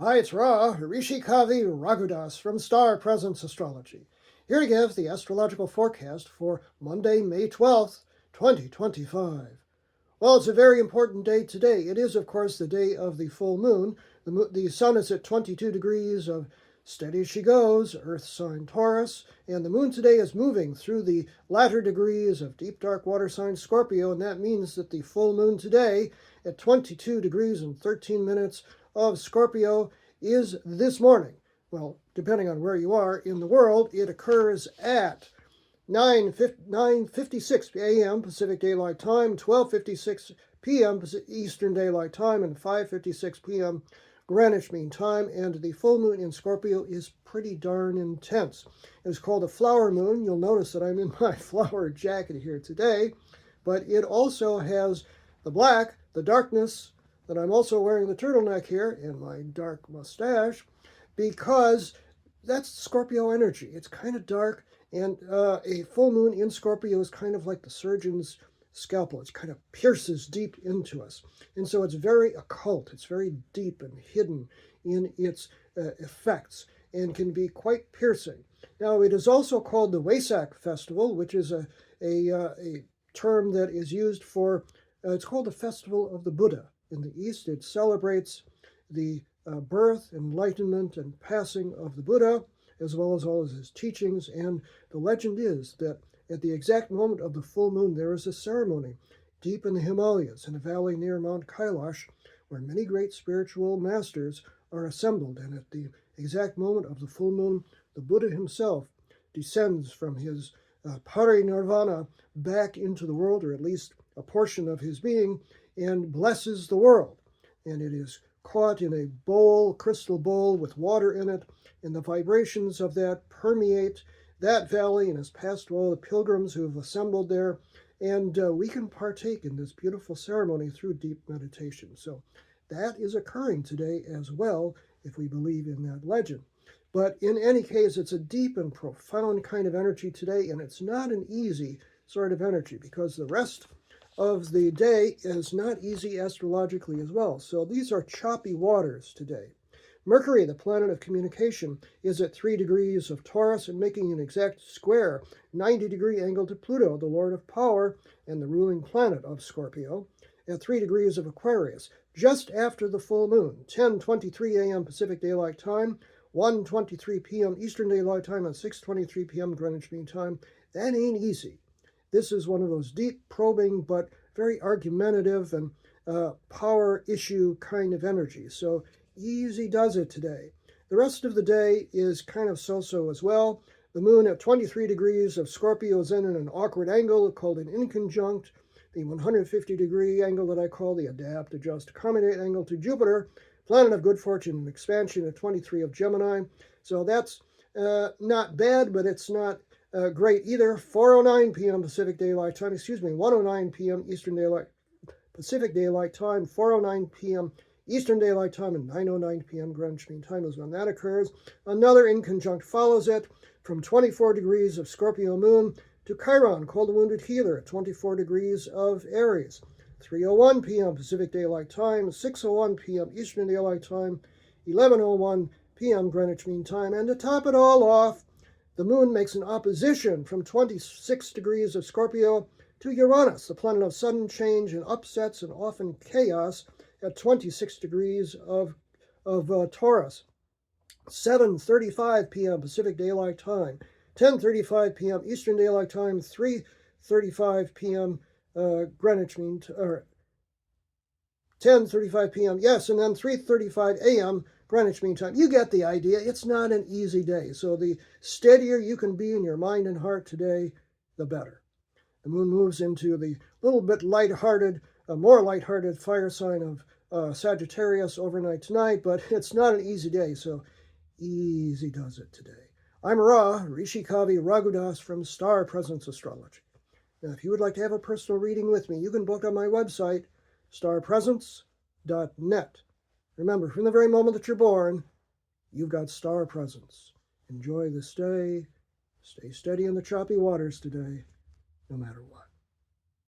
Hi, it's Ra, Rishi Kavi Raghudas from Star Presence Astrology, here to give the astrological forecast for Monday, May 12th, 2025. Well, it's a very important day today. It is, of course, the day of the full moon. The sun is at 22 degrees of steady as she goes, Earth sign Taurus, and the moon today is moving through the latter degrees of deep dark water sign Scorpio, and that means that the full moon today at 22 degrees and 13 minutes of Scorpio is this morning. Well, depending on where you are in the world, it occurs at 9:56 a.m. Pacific Daylight Time, 12:56 p.m. Eastern Daylight Time, and 5:56 p.m. Greenwich Mean Time. And the full moon in Scorpio is pretty darn intense. It's called a flower moon. You'll notice that I'm in my flower jacket here today, but it also has the black, the darkness, that I'm also wearing the turtleneck here and my dark mustache, because that's Scorpio energy. It's kind of dark, and a full moon in Scorpio is kind of like the surgeon's scalpel. It kind of pierces deep into us. And so it's very occult. It's very deep and hidden in its effects and can be quite piercing. Now, it is also called the Wesak Festival, which is a term that is used for, it's called the Festival of the Buddha. In the East, it celebrates the birth, enlightenment, and passing of the Buddha, as well as all of his teachings. And the legend is that at the exact moment of the full moon, there is a ceremony deep in the Himalayas, in a valley near Mount Kailash, where many great spiritual masters are assembled. And at the exact moment of the full moon, the Buddha himself descends from his parinirvana back into the world, or at least a portion of his being, and blesses the world. And it is caught in a bowl, crystal bowl with water in it, and the vibrations of that permeate that valley and has passed to all the pilgrims who have assembled there. And we can partake in this beautiful ceremony through deep meditation. So that is occurring today as well, if we believe in that legend. But in any case, it's a deep and profound kind of energy today, and it's not an easy sort of energy, because the rest of the day is not easy astrologically as well. So these are choppy waters today. Mercury, the planet of communication, is at 3 degrees of Taurus and making an exact square 90-degree angle to Pluto, the lord of power and the ruling planet of Scorpio, at 3 degrees of Aquarius, just after the full moon, 10:23 a.m. Pacific Daylight Time, 1:23 p.m. Eastern Daylight Time, and 6:23 p.m. Greenwich Mean Time. That ain't easy. This is one of those deep, probing, but very argumentative and power issue kind of energy. So easy does it today. The rest of the day is kind of so-so as well. The moon at 23 degrees of Scorpio is in an awkward angle called an inconjunct. The 150-degree angle that I call the adapt, adjust, accommodate angle to Jupiter, planet of good fortune and expansion at 23 of Gemini. So that's not bad, but it's not great either. 4:09 p.m. Pacific Daylight Time, 1:09 p.m. Eastern Daylight Pacific Daylight Time, 4:09 p.m. Eastern Daylight Time, and 9:09 p.m. Greenwich Mean Time is when that occurs. Another inconjunct follows it from 24 degrees of Scorpio moon to Chiron, called the wounded healer, at 24 degrees of Aries. 3:01 p.m. Pacific Daylight Time, 6:01 p.m. Eastern Daylight Time, 11:01 p.m. Greenwich Mean Time. And to top it all off, the moon makes an opposition from 26 degrees of Scorpio to Uranus, the planet of sudden change and upsets and often chaos, at 26 degrees of Taurus. 7:35 p.m. Pacific Daylight Time, 10:35 p.m. Eastern Daylight Time, 3:35 p.m. Greenwich Mean Time, or 10:35 p.m. Yes, and then 3:35 a.m. Greenwich Mean Time. You get the idea. It's not an easy day. So the steadier you can be in your mind and heart today, the better. The moon moves into the little bit lighthearted, more lighthearted fire sign of Sagittarius overnight tonight, but it's not an easy day, so easy does it today. I'm Ra, Rishi Kavi Raghudas from Star Presence Astrology. Now, if you would like to have a personal reading with me, you can book on my website, starpresence.net. Remember, from the very moment that you're born, you've got star presence. Enjoy this day. Stay steady in the choppy waters today, no matter what.